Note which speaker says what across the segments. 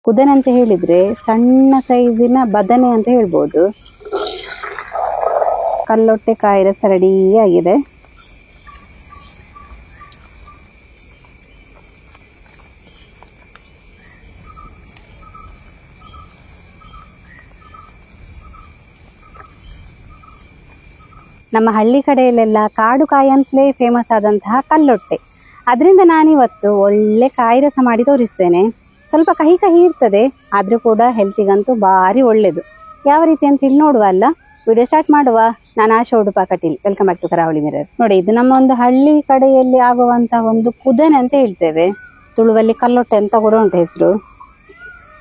Speaker 1: ಕುದನೆ ಅಂತ ಹೇಳಿದ್ರೆ ಸಣ್ಣ ಸೈಜಿನ ಬದನೆ ಅಂತ ಹೇಳ್ಬೋದು. ಕಲ್ಲೊಟ್ಟೆ ಕಾಯಿ ರಸ ರೆಡಿ ಆಗಿದೆ. ನಮ್ಮ ಹಳ್ಳಿ ಕಡೆಯಲ್ಲೆಲ್ಲ ಕಾಡು ಕಾಯಿ ಅಂತಲೇ ಫೇಮಸ್ ಆದಂತಹ ಕಲ್ಲೊಟ್ಟೆ, ಅದರಿಂದ ನಾನಿವತ್ತು ಒಳ್ಳೆ ಕಾಯಿ ರಸ ಮಾಡಿ ತೋರಿಸ್ತೇನೆ. ಸ್ವಲ್ಪ ಕಹಿ ಕಹಿ ಇರ್ತದೆ, ಆದ್ರೂ ಕೂಡ ಹೆಲ್ತಿಗಂತೂ ಭಾರಿ ಒಳ್ಳೇದು. ಯಾವ ರೀತಿ ಅಂತ ಹೇಳಿ ನೋಡುವ ಅಲ್ಲ. ವಿಡಿಯೋ ಸ್ಟಾರ್ಟ್ ಮಾಡುವ. ನಾನು Asha Udupa Kateel. Welcome back to Karavali mirror. ನೋಡಿ, ಇದು ನಮ್ಮ ಒಂದು ಹಳ್ಳಿ ಕಡೆಯಲ್ಲಿ ಆಗುವಂತಹ ಒಂದು ಕುದನೆ ಅಂತ ಹೇಳ್ತೇವೆ. ತುಳುವಲ್ಲಿ ಕಲ್ಲೊಟ್ಟೆ ಅಂತ ಕೂಡ ಉಂಟು ಹೆಸರು.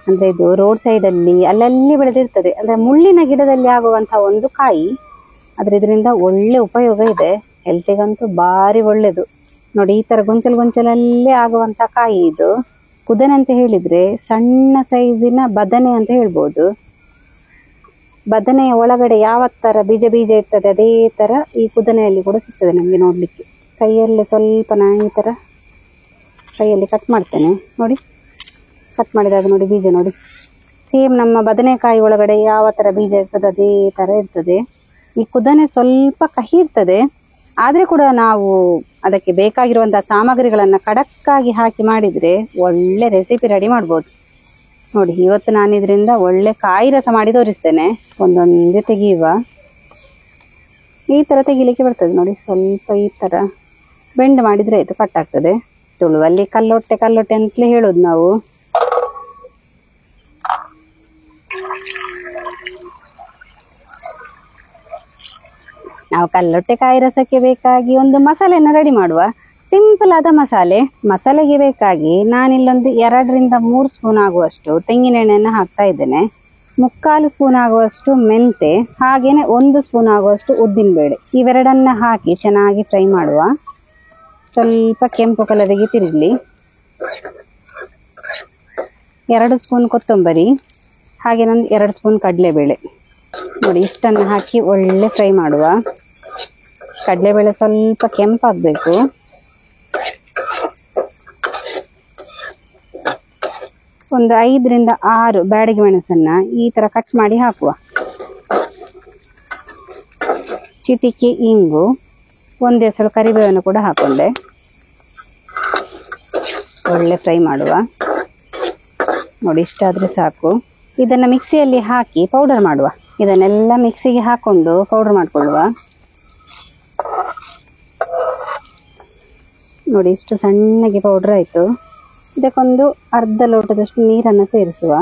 Speaker 1: ಅಂದ್ರೆ ಇದು ರೋಡ್ ಸೈಡ್ ಅಲ್ಲಿ ಅಲ್ಲಲ್ಲಿ ಬೆಳೆದಿರ್ತದೆ. ಅಂದ್ರೆ ಮುಳ್ಳಿನ ಗಿಡದಲ್ಲಿ ಆಗುವಂತಹ ಒಂದು ಕಾಯಿ. ಆದ್ರೆ ಇದರಿಂದ ಒಳ್ಳೆ ಉಪಯೋಗ ಇದೆ, ಹೆಲ್ತಿಗಂತೂ ಭಾರಿ ಒಳ್ಳೇದು. ನೋಡಿ, ಈ ತರ ಗೊಂಚಲಲ್ಲೇ ಆಗುವಂತ ಕಾಯಿ ಇದು. ಕುದನೆ ಅಂತ ಹೇಳಿದ್ರೆ ಸಣ್ಣ ಸೈಜಿನ ಬದನೆ ಅಂತ ಹೇಳ್ಬೋದು. ಬದನೆಯ ಒಳಗಡೆ ಯಾವ ತರ ಬೀಜ ಇರ್ತದೆ ಅದೇ ತರ ಈ ಕುದನೆಯಲ್ಲಿ ಕೂಡ ಸಿಗ್ತದೆ ನಮ್ಗೆ ನೋಡ್ಲಿಕ್ಕೆ. ಕೈಯಲ್ಲೇ ಸ್ವಲ್ಪ ನಾನು ಈ ತರ ಕೈಯಲ್ಲಿ ಕಟ್ ಮಾಡ್ತೇನೆ. ನೋಡಿ, ಕಟ್ ಮಾಡಿದಾಗ ನೋಡಿ ಬೀಜ ನೋಡಿ, ಸೇಮ್ ನಮ್ಮ ಬದನೆಕಾಯಿ ಒಳಗಡೆ ಯಾವ ತರ ಬೀಜ ಇರ್ತದೆ ಅದೇ ತರ ಇರ್ತದೆ. ಈ ಕುದನೆ ಸ್ವಲ್ಪ ಕಹಿ ಇರ್ತದೆ, ಆದ್ರೆ ಕೂಡ ನಾವು ಅದಕ್ಕೆ ಬೇಕಾಗಿರುವಂತಹ ಸಾಮಗ್ರಿಗಳನ್ನ ಖಡಕ್ಕಾಗಿ ಹಾಕಿ ಮಾಡಿದ್ರೆ ಒಳ್ಳೆ ರೆಸಿಪಿ ರೆಡಿ ಮಾಡ್ಬೋದು. ನೋಡಿ, ಇವತ್ತು ನಾನು ಇದರಿಂದ ಒಳ್ಳೆ ಕಾಯಿ ರಸ ಮಾಡಿ ತೋರಿಸ್ತೇನೆ. ಒಂದೊಂದೇ ತೆಗೆಯುವ. ಈ ತರ ತೆಗಿಲಿಕ್ಕೆ ಬರ್ತದೆ ನೋಡಿ. ಸ್ವಲ್ಪ ಈ ತರ ಬೆಂಡ್ ಮಾಡಿದ್ರೆ ಆಯ್ತು, ಕಟ್ ಆಗ್ತದೆ. ತುಳುವಲ್ಲಿ ಕಲ್ಲೊಟ್ಟೆ ಅಂತಲೇ ಹೇಳೋದು ನಾವು. ನಾವು ಕಲ್ಲೊಟ್ಟೆ ಕಾಯಿ ರಸಕ್ಕೆ ಬೇಕಾಗಿ ಒಂದು ಮಸಾಲೆಯನ್ನು ರೆಡಿ ಮಾಡುವ. ಸಿಂಪಲ್ ಆದ ಮಸಾಲೆಗೆ ಬೇಕಾಗಿ ನಾನಿಲ್ಲೊಂದು 2 ರಿಂದ 3 ಸ್ಪೂನ್ ಆಗುವಷ್ಟು ತೆಂಗಿನ ಎಣ್ಣೆಯನ್ನು ಹಾಕ್ತಾ ಇದ್ದೇನೆ. 3/4 ಸ್ಪೂನ್ ಆಗುವಷ್ಟು ಮೆಂತೆ, ಹಾಗೇನೆ 1 ಸ್ಪೂನ್ ಆಗುವಷ್ಟು ಉದ್ದಿನ ಬೇಳೆ. ಇವೆರಡನ್ನ ಹಾಕಿ ಚೆನ್ನಾಗಿ ಫ್ರೈ ಮಾಡುವ. ಸ್ವಲ್ಪ ಕೆಂಪು ಕಲರಿಗೆ ತಿರುಗಲಿ. 2 ಸ್ಪೂನ್ ಕೊತ್ತಂಬರಿ, ಹಾಗೆ 2 ಸ್ಪೂನ್ ಕಡಲೆಬೇಳೆ. ನೋಡಿ, ಇಷ್ಟನ್ನು ಹಾಕಿ ಒಳ್ಳೆ ಫ್ರೈ ಮಾಡುವ. ಕಡಲೆಬೇಳೆ ಸ್ವಲ್ಪ ಕೆಂಪಾಗಬೇಕು. ಒಂದು 5 ರಿಂದ 6 ಬ್ಯಾಡಗಿ ಮೆಣಸನ್ನ ಈ ತರ ಕಟ್ ಮಾಡಿ ಹಾಕುವ. ಚಿಟಿಕೆ ಇಂಗು, 1 ಎಸಳು ಕರಿಬೇವನ್ನು ಕೂಡ ಹಾಕೊಂಡೆ. ಒಳ್ಳೆ ಫ್ರೈ ಮಾಡುವ. ನೋಡಿ, ಇಷ್ಟಾದ್ರೆ ಸಾಕು. ಇದನ್ನ ಮಿಕ್ಸಿಯಲ್ಲಿ ಹಾಕಿ ಪೌಡರ್ ಮಾಡುವ. ಇದನ್ನೆಲ್ಲ ಮಿಕ್ಸಿಗೆ ಹಾಕೊಂಡು ಪೌಡರ್ ಮಾಡ್ಕೊಳ್ಳುವ. ನೋಡಿ, ಇಷ್ಟು ಸಣ್ಣಗೆ ಪೌಡರ್ ಆಯ್ತು. ಇದಕ್ಕೊಂದು ಅರ್ಧ ಲೋಟದಷ್ಟು ನೀರನ್ನು ಸೇರಿಸುವ.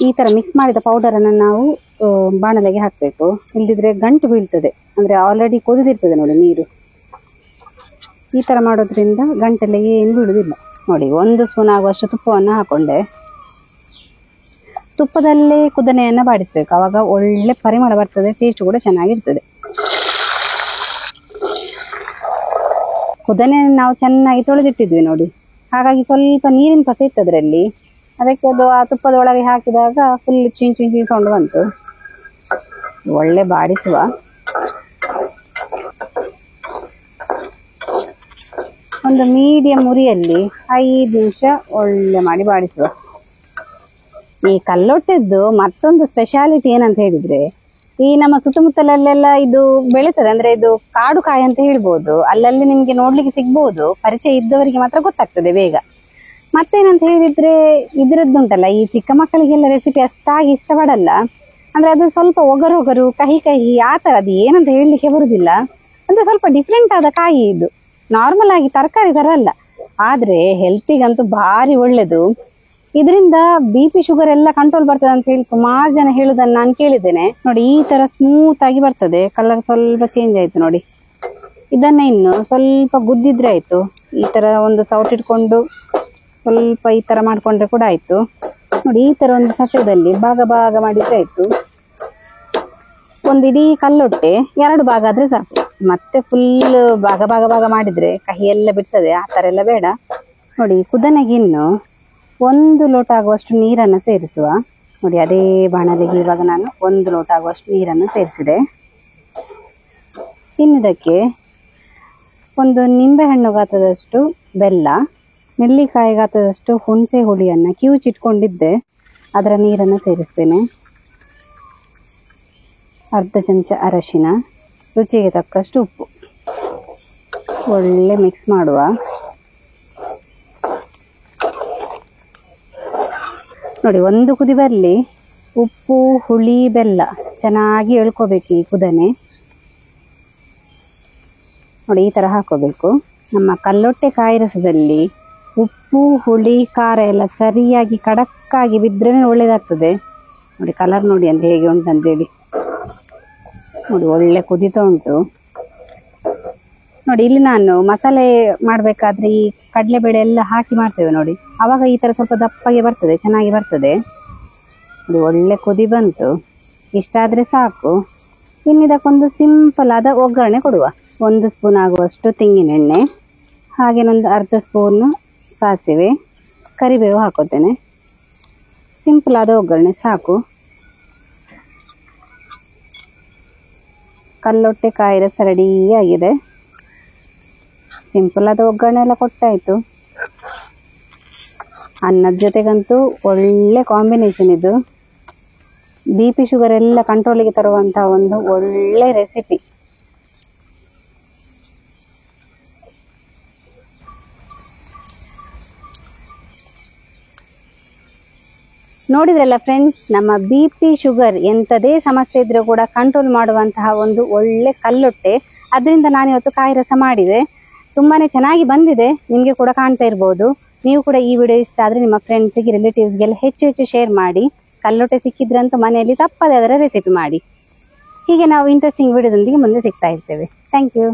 Speaker 1: ಈ ತರ ಮಿಕ್ಸ್ ಮಾಡಿದ ಪೌಡರ್ ಅನ್ನು ನಾವು ಬಾಣಲೆಗೆ ಹಾಕಬೇಕು, ಇಲ್ದಿದ್ರೆ ಗಂಟು ಬೀಳ್ತದೆ. ಅಂದ್ರೆ ಆಲ್ರೆಡಿ ಕುದಿದಿರ್ತದೆ ನೋಡಿ ನೀರು. ಈ ತರ ಮಾಡೋದ್ರಿಂದ ಗಂಟೆಲ್ಲ ಏನು ಬೀಳುದಿಲ್ಲ. ನೋಡಿ, 1 ಸ್ಪೂನ್ ಆಗುವಷ್ಟು ತುಪ್ಪವನ್ನು ಹಾಕೊಂಡೆ. ತುಪ್ಪದಲ್ಲೇ ಕುದನೆಯನ್ನ ಬಾಡಿಸ್ಬೇಕು, ಅವಾಗ ಒಳ್ಳೆ ಪರಿಮಳ ಬರ್ತದೆ, ಟೇಸ್ಟ್ ಕೂಡ ಚೆನ್ನಾಗಿರ್ತದೆ. ಕುದನೆ ನಾವು ಚೆನ್ನಾಗಿ ತೊಳೆದಿಟ್ಟಿದ್ವಿ ನೋಡಿ, ಹಾಗಾಗಿ ಸ್ವಲ್ಪ ನೀರಿನ ಪಸೆ ಇತ್ತು ಅದರಲ್ಲಿ. ಅದಕ್ಕೆ ಅದು ಆ ತುಪ್ಪದ ಒಳಗೆ ಹಾಕಿದಾಗ ಫುಲ್ ಚಿಂಚ್ ಸೌಂಡ್ ಬಂತು. ಒಳ್ಳೆ ಬಾಡಿಸುವ. ಒಂದು ಮೀಡಿಯಂ ಉರಿಯಲ್ಲಿ 5 ನಿಮಿಷ ಒಳ್ಳೆ ಮಾಡಿ ಬಾಡಿಸುವ. ಈ ಕಲ್ಲೊಟ್ಟೆದ್ದು ಮತ್ತೊಂದು ಸ್ಪೆಷಾಲಿಟಿ ಏನಂತ ಹೇಳಿದ್ರೆ, ಈ ನಮ್ಮ ಸುತ್ತಮುತ್ತಲಲ್ಲೆಲ್ಲ ಇದು ಬೆಳೀತದೆ. ಅಂದ್ರೆ ಇದು ಕಾಡು ಕಾಯಿ ಅಂತ ಹೇಳ್ಬೋದು. ಅಲ್ಲಲ್ಲಿ ನಿಮ್ಗೆ ನೋಡ್ಲಿಕ್ಕೆ ಸಿಗ್ಬೋದು, ಪರಿಚಯ ಇದ್ದವರಿಗೆ ಮಾತ್ರ ಗೊತ್ತಾಗ್ತದೆ ಬೇಗ. ಮತ್ತೇನಂತ ಹೇಳಿದ್ರೆ, ಇದ್ರದ್ದುಂಟಲ್ಲ, ಈ ಚಿಕ್ಕ ಮಕ್ಕಳಿಗೆಲ್ಲ ರೆಸಿಪಿ ಅಷ್ಟಾಗಿ ಇಷ್ಟಪಡಲ್ಲ. ಅಂದ್ರೆ ಅದು ಸ್ವಲ್ಪ ಒಗರು ಕಹಿ ಆ ತರ, ಅದು ಏನಂತ ಹೇಳಲಿಕ್ಕೆ ಬರುದಿಲ್ಲ. ಅಂದ್ರೆ ಸ್ವಲ್ಪ ಡಿಫ್ರೆಂಟ್ ಆದ ಕಾಯಿ ಇದು. ನಾರ್ಮಲ್ ಆಗಿ ತರಕಾರಿ ತರ ಅಲ್ಲ, ಆದ್ರೆ ಹೆಲ್ತಿಗಂತೂ ಭಾರಿ ಒಳ್ಳೇದು. ಇದರಿಂದ BP ಶುಗರ್ ಎಲ್ಲ ಕಂಟ್ರೋಲ್ ಬರ್ತದೆ ಅಂತ ಹೇಳಿ ಸುಮಾರು ಜನ ಹೇಳುದನ್ನ ನಾನು ಕೇಳಿದ್ದೇನೆ. ನೋಡಿ, ಈ ತರ ಸ್ಮೂತ್ ಆಗಿ ಬರ್ತದೆ. ಕಲರ್ ಸ್ವಲ್ಪ ಚೇಂಜ್ ಆಯ್ತು ನೋಡಿ. ಇದನ್ನ ಇನ್ನು ಸ್ವಲ್ಪ ಗುದ್ದಿದ್ರೆ ಆಯ್ತು. ಈ ತರ ಒಂದು ಸೌಟ್ ಇಟ್ಕೊಂಡು ಸ್ವಲ್ಪ ಈ ತರ ಮಾಡ್ಕೊಂಡ್ರೆ ಕೂಡ ಆಯ್ತು. ನೋಡಿ, ಈ ತರ ಒಂದು ಸಫೇದಲ್ಲಿ ಭಾಗ ಮಾಡಿದ್ರೆ ಆಯ್ತು. ಒಂದು ಇಡೀ ಕಲ್ಲೊಟ್ಟೆ 2 ಭಾಗ ಆದ್ರೆ ಸಾಕು. ಮತ್ತೆ ಫುಲ್ ಭಾಗ ಮಾಡಿದ್ರೆ ಕಹಿ ಎಲ್ಲ ಬಿಡ್ತದೆ, ಆ ತರ ಎಲ್ಲ ಬೇಡ. ನೋಡಿ, ಕುದನೆಗಿನ್ನು 1 ಲೋಟ ಆಗುವಷ್ಟು ನೀರನ್ನು ಸೇರಿಸುವ. ನೋಡಿ, ಅದೇ ಬಾಣಲೆಗೆ ಇವಾಗ ನಾನು 1 ಲೋಟ ಆಗುವಷ್ಟು ನೀರನ್ನು ಸೇರಿಸಿದೆ. ಇನ್ನಿದಕ್ಕೆ ಒಂದು ನಿಂಬೆಹಣ್ಣು ಗಾತ್ರದಷ್ಟು ಬೆಲ್ಲ, ನೆಲ್ಲಿಕಾಯಿ ಗಾತ್ರದಷ್ಟು ಹುಣಸೆ ಹುಳಿಯನ್ನು ಕಿವುಚಿಟ್ಕೊಂಡಿದ್ದೆ ಅದರ ನೀರನ್ನು ಸೇರಿಸ್ತೇನೆ. ಅರ್ಧ ಚಮಚ ಅರಶಿನ, ರುಚಿಗೆ ತಕ್ಕಷ್ಟು ಉಪ್ಪು. ಒಳ್ಳೆ ಮಿಕ್ಸ್ ಮಾಡುವ. ನೋಡಿ, ಒಂದು ಕುದಿ ಬರಲಿ. ಉಪ್ಪು, ಹುಳಿ, ಬೆಲ್ಲ ಚೆನ್ನಾಗಿ ಎಳ್ಕೋಬೇಕು ಈ ಕುದನೆ. ನೋಡಿ, ಈ ಥರ ಹಾಕೋಬೇಕು. ನಮ್ಮ ಕಲ್ಲೊಟ್ಟೆ ಕಾಯಿ ರಸದಲ್ಲಿ ಉಪ್ಪು, ಹುಳಿ, ಖಾರ ಎಲ್ಲ ಸರಿಯಾಗಿ ಖಡಕ್ಕಾಗಿ ಬಿದ್ದರೆ ಒಳ್ಳೆಯದಾಗ್ತದೆ. ನೋಡಿ, ಕಲರ್ ನೋಡಿ ಅಂತ ಹೇಗೆ ಉಂಟಂತೇಳಿ. ನೋಡಿ, ಒಳ್ಳೆ ಕುದಿತಾ ಉಂಟು. ನೋಡಿ, ಇಲ್ಲಿ ನಾನು ಮಸಾಲೆ ಮಾಡಬೇಕಾದ್ರೆ ಈ ಕಡಲೆಬೇಳೆ ಎಲ್ಲ ಹಾಕಿ ಮಾಡ್ತೇವೆ ನೋಡಿ. ಆವಾಗ ಈ ಥರ ಸ್ವಲ್ಪ ದಪ್ಪಗೆ ಬರ್ತದೆ, ಚೆನ್ನಾಗಿ ಬರ್ತದೆ. ನೋಡಿ, ಒಳ್ಳೆ ಕುದಿ ಬಂತು. ಇಷ್ಟಾದರೆ ಸಾಕು. ಇನ್ನಿದಕ್ಕೊಂದು ಸಿಂಪಲ್ ಆದ ಒಗ್ಗರಣೆ ಕೊಡುವ. 1 ಸ್ಪೂನ್ ಆಗುವಷ್ಟು ತೆಂಗಿನೆಣ್ಣೆ, ಹಾಗೇನೊಂದು ಅರ್ಧ ಸ್ಪೂನ್ ಸಾಸಿವೆ, ಕರಿಬೇವು ಹಾಕೋತೇನೆ. ಸಿಂಪಲ್ ಆದ ಒಗ್ಗರಣೆ ಸಾಕು. ಕಲ್ಲೊಟ್ಟೆ ಕಾಯಿ ರಸ ರೆಡಿ ಆಗಿದೆ. ಸಿಂಪಲ್ ಆದ ಒಗ್ಗರಣೆ ಎಲ್ಲ ಕೊಟ್ಟಾಯಿತು. ಅನ್ನದ ಜೊತೆಗಂತೂ ಒಳ್ಳೆ ಕಾಂಬಿನೇಷನ್ ಇದು. BP ಶುಗರ್ ಎಲ್ಲ ಕಂಟ್ರೋಲಿಗೆ ತರುವಂಥ ಒಂದು ಒಳ್ಳೆ ರೆಸಿಪಿ. ನೋಡಿದ್ರಲ್ಲ ಫ್ರೆಂಡ್ಸ್, ನಮ್ಮ BP ಶುಗರ್ ಎಂಥದೇ ಸಮಸ್ಯೆ ಇದ್ರೂ ಕೂಡ ಕಂಟ್ರೋಲ್ ಮಾಡುವಂತಹ ಒಂದು ಒಳ್ಳೆ ಕಲ್ಲೊಟ್ಟೆ. ಅದರಿಂದ ನಾನಿವತ್ತು ಕಾಯಿ ರಸ ಮಾಡಿದೆ. ತುಂಬಾ ಚೆನ್ನಾಗಿ ಬಂದಿದೆ. ನಿಮಗೆ ಕೂಡ ಕಾಣ್ತಾ ಇರ್ಬೋದು. ನೀವು ಕೂಡ ಈ ವಿಡಿಯೋ ಇಷ್ಟ ಆದರೆ ನಿಮ್ಮ ಫ್ರೆಂಡ್ಸಿಗೆ, ರಿಲೇಟಿವ್ಸ್ಗೆಲ್ಲ ಹೆಚ್ಚು ಶೇರ್ ಮಾಡಿ. ಕಲ್ಲೊಟ್ಟೆ ಸಿಕ್ಕಿದ್ರಂತೂ ಮನೆಯಲ್ಲಿ ತಪ್ಪದೆ ಅದರ ರೆಸಿಪಿ ಮಾಡಿ. ಹೀಗೆ ನಾವು ಇಂಟ್ರೆಸ್ಟಿಂಗ್ ವಿಡಿಯೋದೊಂದಿಗೆ ಮುಂದೆ ಸಿಗ್ತಾ ಇರ್ತೇವೆ. Thank you.